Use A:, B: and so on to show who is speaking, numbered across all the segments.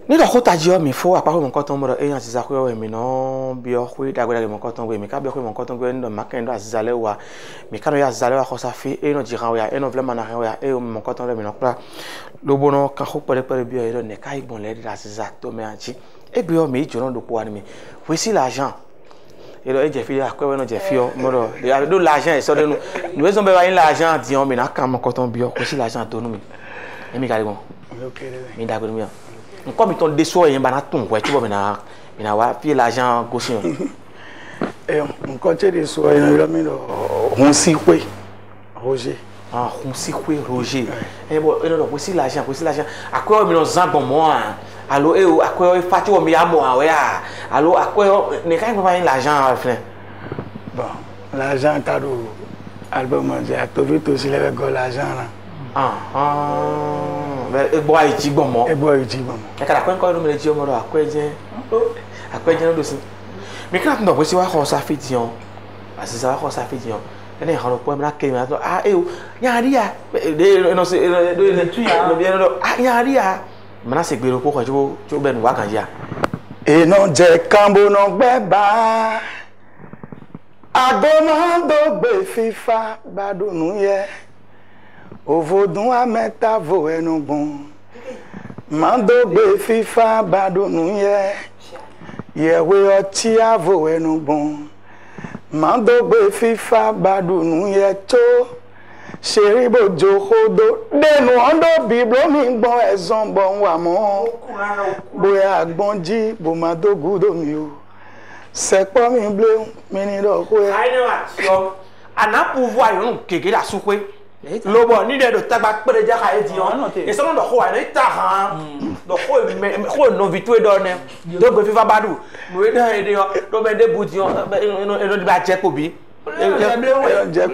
A: Ni do kota ji o mi fo apa ko mon koton mo do eyan ti za ko mi no bi o ku da gbe mon koton gbe mi ka bi ko mon koton gbe ndo maken do azale wa mi ka no ya azale wa ko sa fi e no ji ran ya e no vle mana ran ya e o mon koton re mi no pra lo bono ka ko pere bi o e do ne ka igbon le da za to me anchi e bi o mi jo no do ko wa ni mi voici l'argent et le je fi la ko we no je fi o mo do l'argent e so de nous nous be wa l'argent di on mi na ka mon koton bi o voici l'argent to nu mi e mi ka le bon mi da gbe mi encore mi ton déçoit et bana ton quoi tu vois mina wa puis l'argent gauche
B: et on continue déçoit il a mis on si quoi Roger
A: on si quoi Roger et bon non aussi l'argent à quoi mi no zan bon moi allo e à quoi fati o mi amo wa ya allo à quoi ne ka pas l'argent frère
B: bon l'argent cadeau album j'ai activé aussi avec l'argent là
A: e boy ji gbomo
B: e boy ji gbomo
A: e kada kwen ko no me ji o mo do akweje no do si mi ka ndo bo si wa ko sa fidion asisa wa ko sa fidion ene ha ro po mi na ke mi to e o nyari ya de no se do tu ya no bien do nyari ya mana se gbero ko ko jo be nu wa kan ya
B: e no je kambo no gbe ba agona do gbe fifa badunu ye Ovodun ameta vo enugun mando gbe fifa badunu yewe oti avo enugun mando gbe fifa badunu ye to seribo johodo denu ondo biblo mi gbon ezon bon wa mo boya agbonji bo mado gudo mi o sepo mi ble mi ni do ko e
A: ai ne wa yo ana pouvoir yon keke da sukwe lobo ni de do tagba pere ja ka edion e so do ho ai ta han do ho no vitu do ne do go fifa badu no e da ede yo do be de budion e no di ba je ko bi
B: je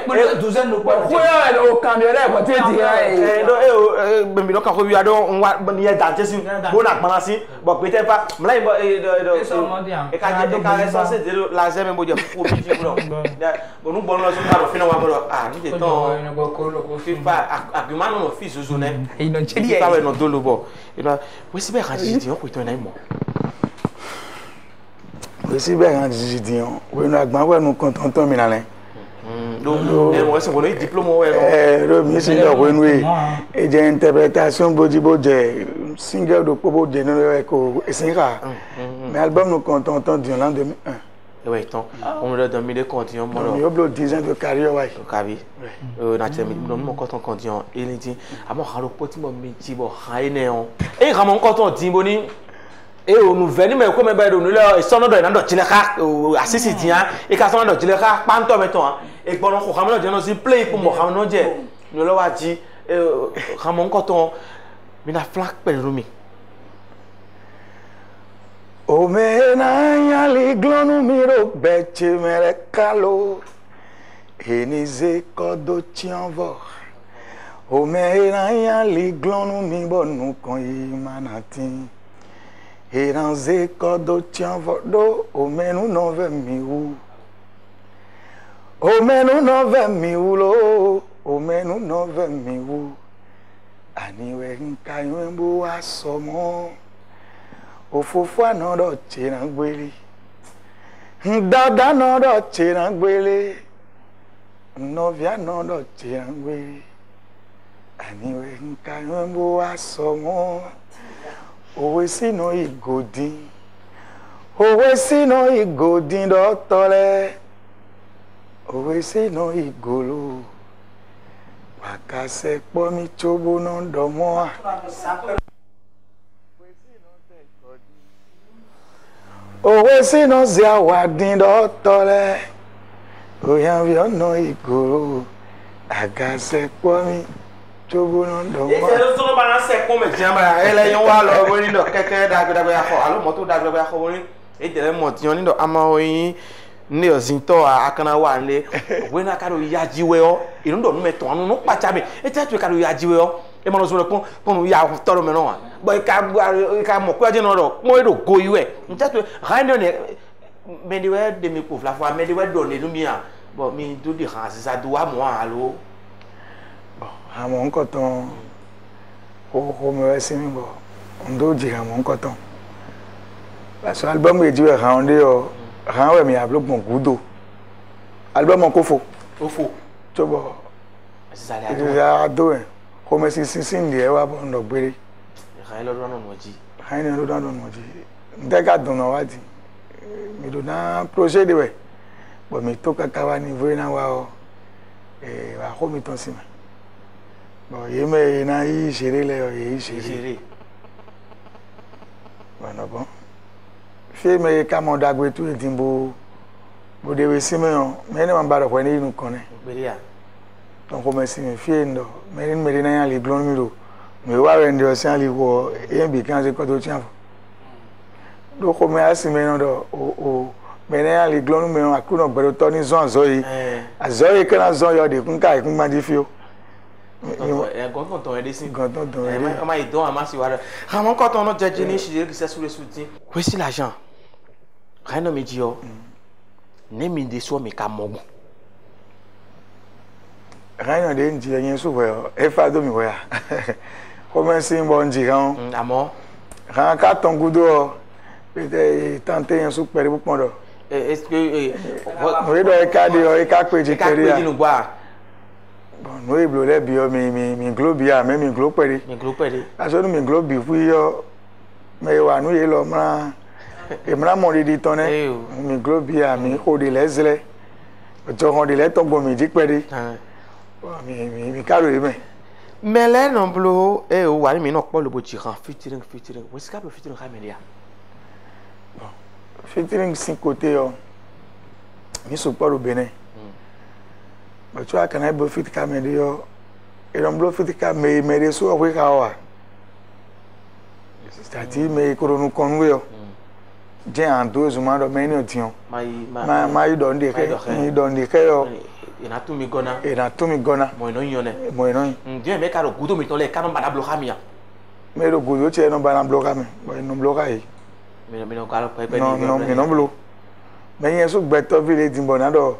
B: ko yo
C: douzaine no ko yo o camionete ko te di ai
A: do e o mi do ka ko wi ado nwa ni e dante si bo na pala si bo pe te fa mla bo e ka je ka essence de la zeme bo je ko bi ti bro bo nu bo no so ma ro fina wa mo ni de ton ko fifa argument no fi zozo ne
C: e no chedi e
A: fa we no do lo bo e no we si be kan ji ti o ko to na imo
B: we si be kan ji ti o we no agban we no kontonton mi na le
A: e mo se bo no diplôme we no
B: ro mi si do we no e je interprétation boji boje single do popo je no ko esinka mais album no kontonton di l'an 2001
A: ouais ton on me donne des conditions moi
B: il y a plus de 10 ans de carrière ouais
A: kavi na temi non mo konton condition ele din amo haro poti mo meji bo hai ne on e ka mo konton din bo ni e o nu veni me ko me ba do nu le so no do na do chile ka asisi din e ka so no do chile ka panto me ton e gbon ko ka mo do no si play ko mo ka no je nu lo wa ji ka mo konton mi na flank pẹ̀lú mi
B: Omena yali glonu miro beche mere kalo enize kodo tianvo Omena yali glonu mi bonu kon imanati eranze kodo tianvo do omenu no ve mi wu omenu no ve mi wu lo omenu no ve mi wu aniwe nkayo mbo asomo Òfófó àná do chena gbele dada no do chena gbele novia no do chena gbele aniwe nka yombo asomo owe sino igodin do tole owe sino igolo wakase po mi chobo no do mo Owe sino zia wadin do tole Oyan vi ono igoro Agase po mi Chobo no do mo
A: e se lo so ba na se ko me jamba ele yon wa lo bo ni do keke dagbe ya ko alo moto dagbe ya ko ni e tele mo ti ni do ama oyin ni ozinto akana wa nle we na ka do yajiwe o inu do nu me ton anu no pacha me e te tu ka do yajiwe o e mo lo so le pon ya toro me no wa bo ka mo ko aje no ro mo do go iwe ntetu rando ne me de we de me ko la fois me de we do ne lumia bo mi do di han sa do wa mo alo
B: bon amon ko ton ko me we simi bo ndo jira mon koton parce album e jiwe raonde yo rawe mi ablo bon gudo album ko fo to bo za ado e ko me sin de wa bo ndo gbere
A: ha lo do no moji
B: ha ni lo do no moji ndega do no wadi mi do na projet de we bo mi to kaka ni vo na wa o wa ko mi ton sima bo yeme na yi jere le yo yi jere bueno bon fi me ka mo dagbe tu edimbo bo de we sime yo me ne man baro ko ni nu kon ne
A: beria
B: donc ko me sime fi ndo me na ya le glon mi do me wa we ndo si ali wo e bi kan se ko to tian fo do ko me asime no do o me na ya le glon mi akuno gbero to ni zon zoyi azoyi kana zon yo de kun kai kun ma di fi o
A: Quand on est dessiné, on a été dans un massif. Quand on a déjà gêné, je dirais que c'est sous les soutiens. Voici l'argent. Rien ne me dit, ne me dit soit mes camots.
B: Rien ne dit, rien sous et pas de moi. Comment c'est un bon dirant?
A: Amour.
B: Rien qu'à ton goût d'or, peut-être tenter un soupe pour prendre.
A: Est-ce que.
B: Oui, dans le cas de Eka
A: nous boire.
B: Bon, nous eblo le bio mi globe ya me mi globe pere.
A: Mi globe pere.
B: Aso nu mi globe bi fu yo me wa nu ye lo mra e mra mo di ton ne. Mi globe ya mi ko de lezle. Ojo hon de le ton go mi di pere. Mi karo e me.
A: Mele non blo e o wa mi no po lo bo jiran featuring. Wo ska bo featuring Kamelia.
B: Bon. Featuring 5 côté yo. Mi so po ro Benin. But you can I be fit come in yo. You don't blow fit come me so we ka stati me koronu konwe yo. Je an do zuma do me ni otion. Ma don de ke yo.
A: Ina tu mi gona.
B: Mo no yone.
A: Je me ka ro gudo mi to le ka no bada bloka mi ya.
B: Me ro gudo che no bada bloka mi. Bo no bloka yi.
A: Me no ka ro pe ni.
B: No blo. Me yen so gbeto village dimbo na do.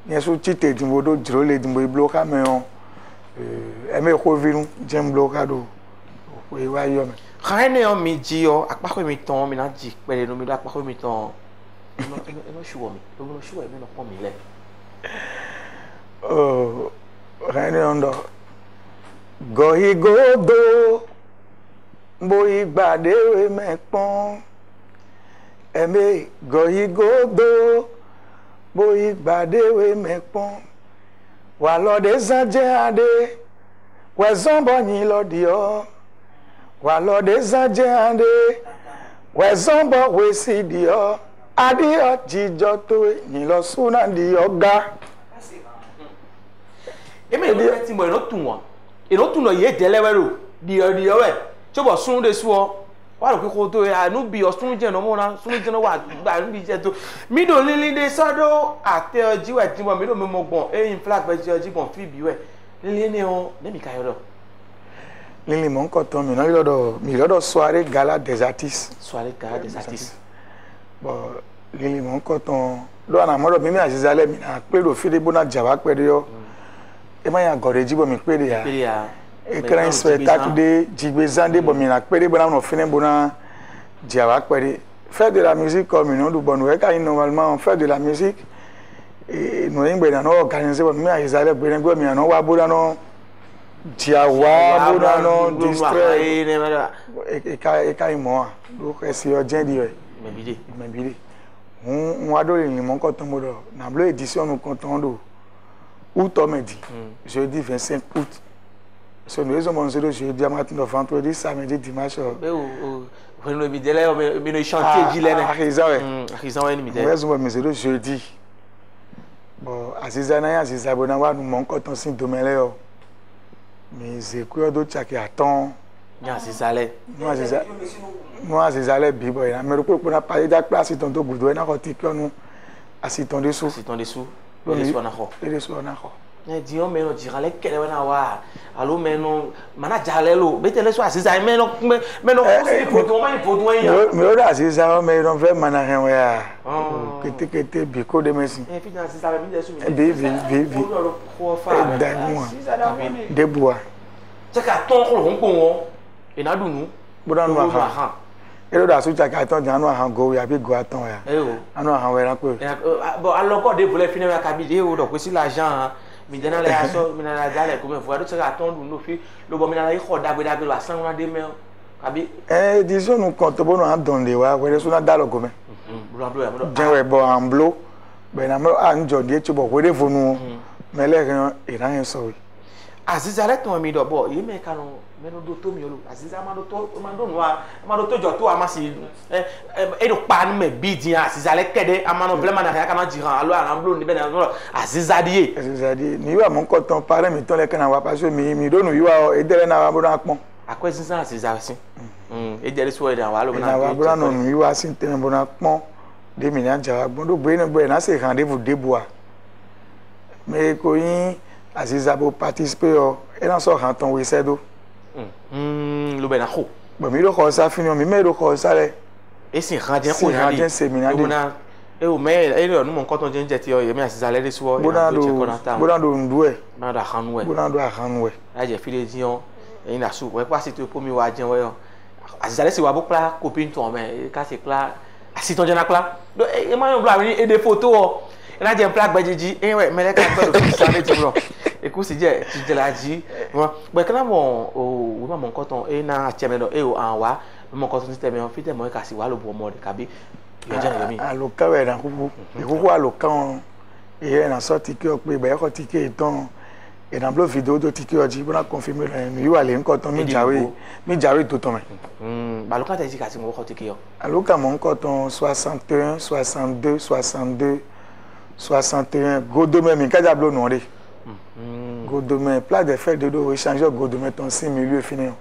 B: Yesu chite dimbo do jiro le dimbo bloka me on me ko vinu jem bloka do we wa yo me
A: khane o mi ji o apako mi ton mi na ji pele no mi do apako mi ton no shuwo mi no pon mi le
B: khane on do go hi go do bo igbade we me pon me go hi go do boy bade we mepon wa lode zanje ade we zombo yin lodi o wa lode zanje ade we zombo we si di o adi o jijo to yin lo suna di oga
A: eme no ti mo no tun won e no tun no ye delewe ro di o we so bo sun de su o wa ro ko to anu bi osun je no mo na sun je no wa gba nu bi je to mi do lili de sodo ate oji we ti mo mi do me mo gbon e in flag be je oji gbon fi bi we lili ni o le mi ka yo do
B: lili mo nko ton mi lodo soirée gala des artistes bon lili mo nko ton lo na mo do mi azizale mi na pe do fi de bona jaba pe de yo e ma ya gore jibo mi pe de ya écran spectacle de Djibezande bon mi na pere bona no fini bona diawa pere faire de la musique comme nous du bon ka normalement on fait de la musique et nous ngbe na no organiser bon mi a izale gbe ngbe mi na wa boda no diawa boda no distrait e ka imo do ko si o jen di me bide on ado le ni mon ko ton modo na blo édition nous content do août midi jeudi 25 août. So nous sommes en jeudi, matin, vendredi, samedi, dimanche.
A: Vous nous dites là, nous chantier Gilene.
B: Nous sommes en jeudi. Bon, Azizana, Azizabona, nous manquons ton signe de mêlée. Mais c'est quoi d'autre qui attend? Moi, Azizale, Bibo, mais le coup, on a parlé de la place, c'est un peu goudou, on a retiré nous, assitons dessous.
A: Dion meno jirale kele wana wa alo meno mana jalelo betele so asiza meno ko se photo ma photo ya
B: me o asiza me don fe mana hen wa kete biko de mesi
A: fi na asiza mi de su mi
B: bi
A: ko fa
B: de bois
A: je ka ton ko hon ko won e na dunu
B: Boda no aha. Ero da so chaka ton jan no aha go ya bi go aton ya. Anu aha we ran pe.
A: Bon alors encore des volets finalement kabide o do ko si l'argent mi dana la so mi na la dale ko me vo do se aton do no fi lo bo mi na la ko dagbe lo asan na de me abi
B: disons nous compte bon on donne de wa we so na dalo go me. Jenwe bo amblo be na me anjo de chi bo we de vonu me le ran iran so wi.
A: Aziza le ton mi do bo yi me ka no me no do to mi olo Aziza ma do no ma do to jo to amasi e do pa ni me bi din Aziza le kede amano vraiment na ka na jiran alo amblo ni be na Aziza die
B: ni wa mon koton pare mi ton le kana wa parce mi do no yiwa e dele na wa bo na pon
A: akwe sinsan Aziza si e dele so e da wa lo
B: na wa bo na no yiwa sin ten bo na pon de mi na ja gbon do gbe na se rendez-vous debout mais ko yin Aziza bo participer o e na so han ton we sedo
A: lo be na ko
B: bo mi lo ko sa fini mi me lo ko sa le
A: e sin radien ko na
B: radien seminar de
A: e o me e lo no mon koton je nje ti o ye mi Aziza le de so
B: bona do ndu e
A: na da hanu e
B: bona do hanu e
A: la je file dion e na su we pa si to po mi wa jen we Aziza le si wa bo pla copine ton me ka se pla si ton je na pla do e ma yo bla e de photo o na je pla gbejiji e we me le ka to do sa le ti bro e ku si je ti je la ji mo be kana mo o we ma mon koton e na cheme do e o anwa mo koton ti teme o fi teme ka si wa lo bo mo de kabi yo je na yo mi
B: aloka we na kuku e kuku aloka on e na so ti ki o pe be ko ti ki ton e na blo video do ti ki o ji bona confirmer ni yo ale nkoton mi jawe to ton me
A: ba aloka ta ji ka si mo ko ti ki yo
B: aloka mon koton 61 62 62 61 godome mi ka jablo no re godome plat de fer de do échanger godome ton 6 milieu fini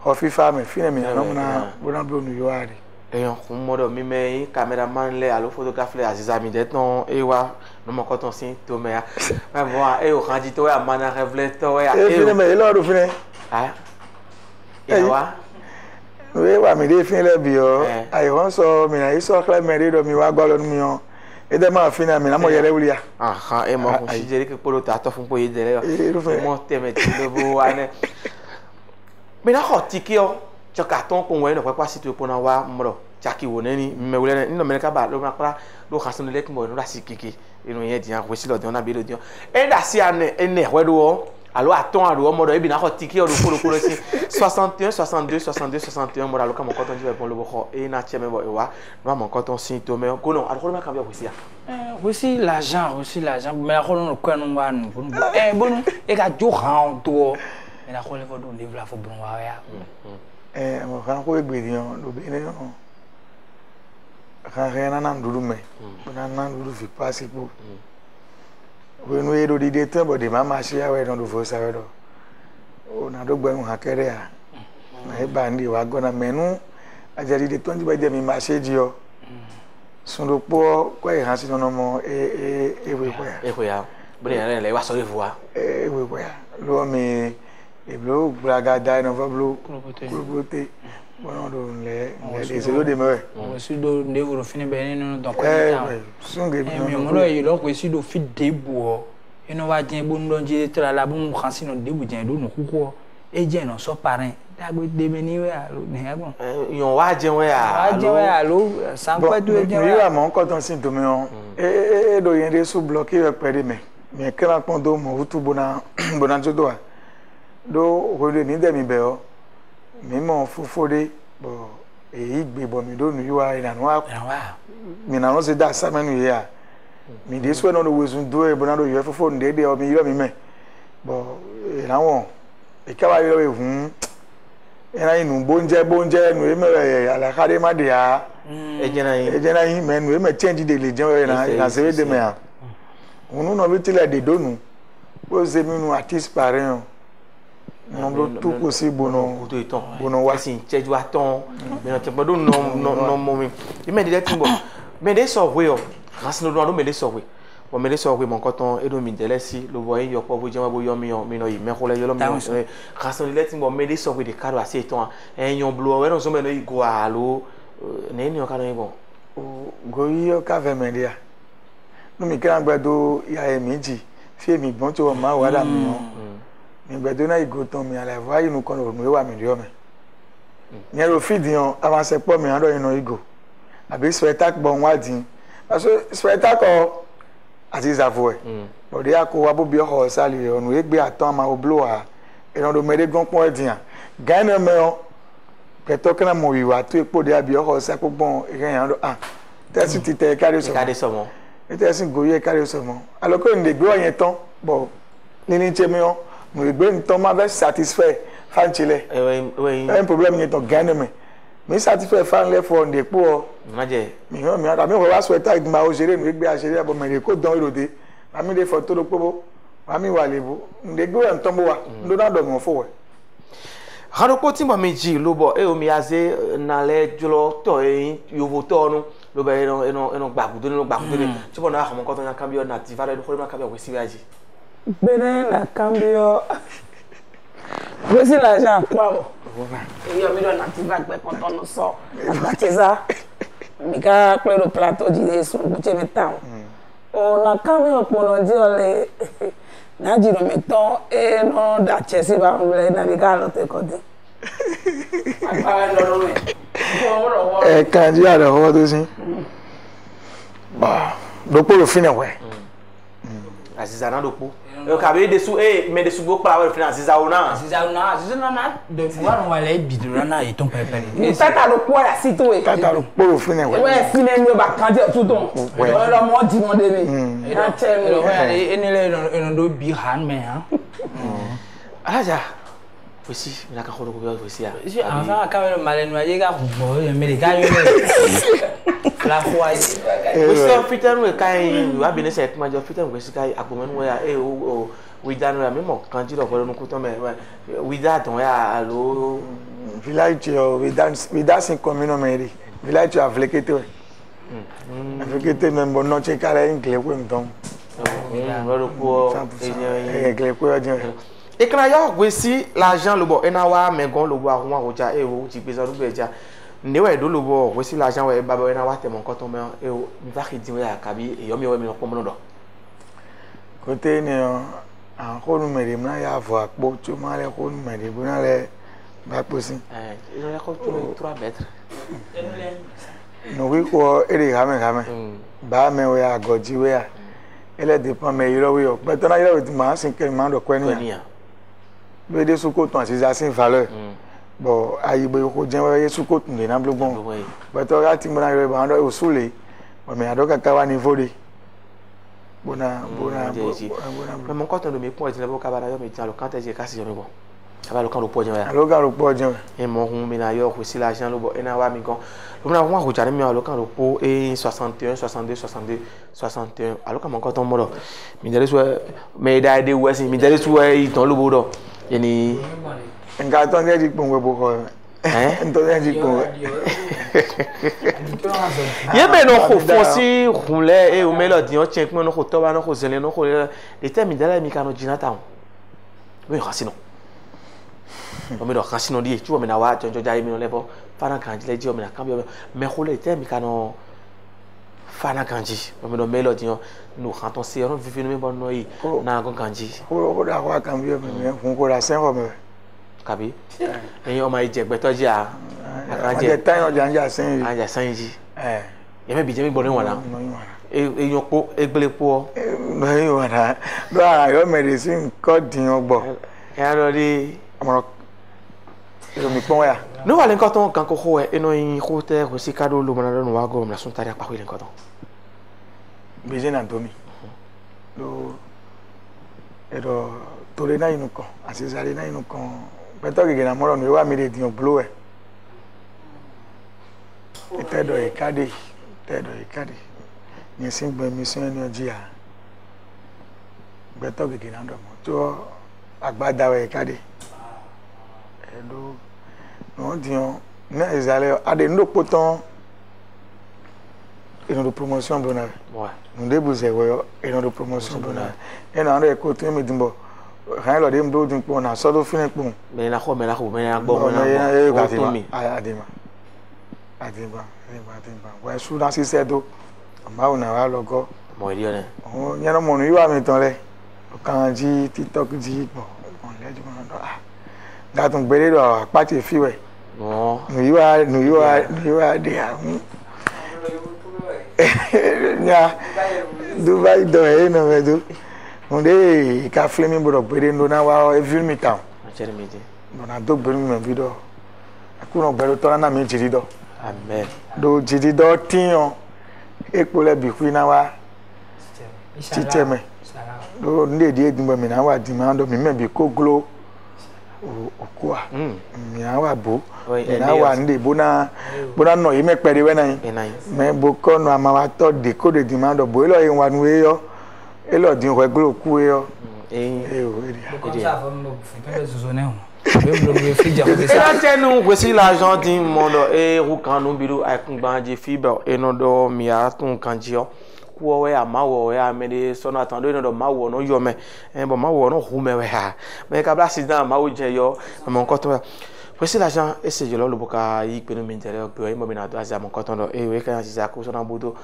B: o FIFA me fini mi na na bona blo no yo ari
A: eyan kun modo mi me cameraman le alo photographe le Aziza mi de ton e wa no mo koton sin to me ya ma bo e o kan ji to ya mana revle to ya
B: e fini me lo do fini
A: e wa
B: we wa mi de fini le bi o ai won so mi na iso kle me de do mi wa gbo lo mi o e de ma fini mi na mo yele wuli ya
A: e mo ko si jere ke polo ta to fun po ye dele yo mo teme ti lo bo wa ne mi na ko ti ki o cho carton ko we no pa si to pona wa mro chaki wo neni me wule no me ka ba lo na pra lo khasun le mo no la sikiki inu ye dian ko si lo dian na bi lo dian e da si ane ene we do alo aton alo mo do e bi na ko tiki o lo ko si 61 62 62 61 mo alo ka mo koton ji be bon lo bo e na cheme bo e wa no mo koton si to me ko no alo ma ka bi aussi
C: aussi l'argent mais la ko no ko no wa no bon e ka jo han to e na ko le do livre la fo bon wa ya
B: mo kan ko egbe dian lo be ne no rien na nduru me na nduru fi passe pour we no edo di de bo de mama shia we no do fo sa we do o na do gbe un hakere a na e ba ndi wa go na menu ajari de 20 ba de mi ma se ji o sun do po ko e han si no mo we ko
A: ya bre ya le wa so le voa
B: we ko ya lo mi e blo braga dai no blo probote bon do le se lo de me
C: o si do de wo fini be ni no don ko
B: sunge
C: mi mo lo yi lo ko si do fi debu o ino wa jin bo ndo je tra la bu mu kan si no debu jin do no kuko e je no so parent dagbe de me ni we alo ni egbon
A: yon wa jin we
C: alo san pe do je
B: we wa mo ko ton sin to me on do yin de su bloquer e pere me kra pon do mo utu bona jo do do o de ni de mi be o mi mo fufode bo igbe bo mi do nu yiwa ina no mi na no se da sa menu ya mi de so no we zun do e bo na do yiwa fufo ndede o mi yiro mi me bo ina won e ka wa yiro e hun ina inu bonje nu e me ala kade ma de ya e jena yin me nu e me change de le jen na se we de me ya unu no bi tile de do nu o se mi nu artist parent non tout possible bono wa
A: sin cheju aton me no tempo do no mo mi me de timbo me de so we o rasino do me de so we bo me de so we mon koton e do mi dele si lo boy yo po bo je ma bo yo mi no yi me ko le yo lo mi rasino de timbo me de so we de karo ase ton yon blo we no so me no igo alo ne ni o ka no bon
B: o go yo ka ve me dia no mi kan gbado ya e meji fi mi gbon to ma wa da mi mi gbedo na igo ton mi ala wa inu kon o mi wa mi ri o me Nyero fidion avance po mi ando ino igo. Abi spectacle bon wadi. Parce que spectacle Aziz avoe. Ode ako wabo bi ho sali onu egbe atan ma oblo a. Eno do mere gon pon edian. Gane me o peto kana mo wiwa to epo de abi ho sa pogbon eyan do ah. Tesi ti te kare so mo. Tesi goye kare so mo. Aloko nde gbo yen ton bo nini cheme o mo egbe nton ma be satisfait fan chile. Un problème ni ton gane me. Mi satisfait fan le fo nde po
A: maje
B: mi ada mi wa sweater igba o sere mi gbe asere abo mere ko don irode ami de photo lo pobo ami wa lebo nde gbe nton bo wa ndo na do mo fo we
A: hano ko timba meji lo bo e o mi aze na le jolo to e yovo to nu lo be eno gbagudo no ti bo na ha mo ko to yan cambio na ti vale do ko ma cambio we si aji
D: bene la cambio voici l'argent quoi et yo mi do na ti va pe konton no so batiza mi ka pe lo plateau di Yesu buche metan o na cambio pour di ole na ji no meton e no da chesi ba mle na mi ka lo te ko de agba lo lo me
B: kan ji ada ho to sin ba do po lo fine we
A: Aziza na do po eu acabei de su me de sugo para o final Aziza na
C: de voir on va les bidura na et ton pépé
D: tata lo po ya situ e
B: tata lo po lo fine we
D: we fine ni ba kan je tout don lo mo di mo de mi na che mi
C: ouais ene do bi han me ha
A: aja aussi na ka kholo ko yo aussi ya
C: je enfin quand même mal no llega bo me de ga yo la foi
A: aussi fitan we kai wa bi ne se ma jo fitan we kai agbomen we ya o we dan we mo kan ji lo ko no ko to me we that on ya allo
B: village we dance in community village avlekete we avlekete me bon no che kare ingle we nton
A: ro ko
B: ingle ko ya
A: et quand il y a aussi l'argent le bon enawa megon le bo ahun aroja e o ti pesa lu beja ndewe do le bo aussi l'argent we baba enawa te mon koton me e o mi va khidi we akabi e yo mi we mi ko mo do
B: côté ni en ko numere na ya vo apo tu ma le ko numere bu na le ba posi
A: il y a ko 3 mètres
B: no wi ko ere game ba me we agoji we a ele depend me iro we o pe to na iro ti ma sin ke ma do ko ni be de su ko ton Aziza sin valeur bon ayi be ko jen we su ko tun de na blogbon be to ga ti mo na iro ba ndo o sule o me ado kaka wa niveau de bona
A: mais mon coton de mes points il ne pas kabara yo me tiens le quand est-ce que kasi yo me bon aba lo kan lo po jen ya
B: lo ga lo po jen
A: e mo hun mi na yo aussi l'argent lo bo ena wa mi gon lo na wa ko jare mi lo kan lo po e 61 alors que mon coton mo do mi dere so me da de wesi mi dere so e ton lo bo do yeni
B: nga ton de di pon we bo ko nto de di pon
A: ye be no ko fosi hunle e o melody o chen pon no ko to ba no ko zele no ko e te mi dere mi kanu jinata we khasino o me do khasino di tu o me na wa jonjo jai mi no level fana kanji le ji o me na kambio me ko le te mi kanu fana kanji o me do melody no kanton se no vivi no me bon no yi na go kanji
B: ko da wa kambio me fun ko da sen ho me
A: kabi eyin o ma je gbeto ji a
B: akanje tan o janja sen
A: anja san ji ye me bi je mi gboro won na eyin po egbele po
B: no yin wa na do ara yo medicine ko din ogbo
A: e ro ri
B: amoro yo mi pon ya
A: no vale nkan ton kan ko ho e no yin ko te ko si kado lo mana no wa go na sun tari apa ko ile nkan ton
B: beje na domi lo ero tore na inu kan Aziza na inu kan beto gege na moro no wa mi de din blow e tedo e kade ni sin gbe mi sin ni oji a beto gege na do mo to agbada we kade edo no dion na Ezale ade ndo poton eno de promotion bona
A: ouais
B: nous débuser wo eno de promotion bona eno ando e ko to mi dimbo han lo de mbo din po na so do fine po
A: me na ko me na gbo mo na to mi
B: adima wa su na si sedo ma una wa logo
A: mo ri one
B: o nyero mo nu wa mi ton le kan ji TikTok ji po on le ji mo do da tun gbere do apati fi we
A: No.
B: Nuiwa de amu. Nya Dubai do e no medu. Onde ka flemi bro pere no na wa e film town.
A: Ajere meje.
B: Bona do beru me bido. Akuno gbero to na mi jiri do.
A: Amen.
B: Do jiri do tiyan. Epo le bi ku na wa. Titeme. Do nde di edun mi na wa di ma do mi me bi ko glo. Okua. Mi na wa bo. Mi na wa nde bona no yi me pere we na yin. Me bo ko no ama wa to de ko de di ma do bo lo yin wa nu e yo. E lo di ko glo ku e yo.
A: Voici l'argent du monde et Rukano Biru a Kumbanji Fiber et non do Miatun Kanjio. Kuowe a Mawo, a made son attendant no Mawo, no Yome, and Mawo, no Hume. Make a blast down Mawo Jayo, among cotton. Voici l'argent et c'est le Boca, y peut nous intérieur, puis Mobina, as a mon cotton et Weka Zako son Budo.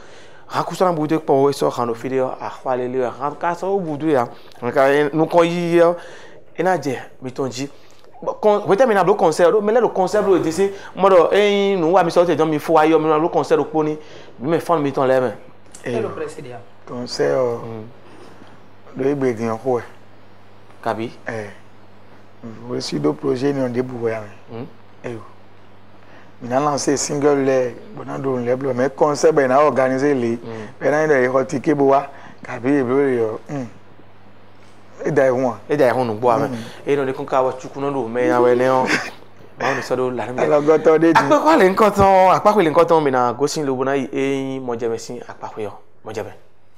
A: Rakusana Budo pour so Hano Fideo, a Huale, a Rancasso Buduya, nous coyi et Nadje, Bitonji. Vous terminez le concert, mais là le concert vous dites, moi nous avons sorti dans mes foyers, le concert au pony, mais fond mi ton lèvre.
C: Et le président.
B: Concert de Ibedi en quoi?
A: Kabi.
B: Voici deux projets qui ont débouillé. On a lancé single les bonando les bleus, mais concert ben a organisé les, ben il a ticket bois, Kabi et bleu. Et d'ailleurs
A: nous bois et nous déconca wa chukunondo mais ya weleon ba no sodo la me
B: alors goto de
A: akwa le nkoton akwa le nkoton me na gosin lo bona e mo jebe sin akwa yo mo jebe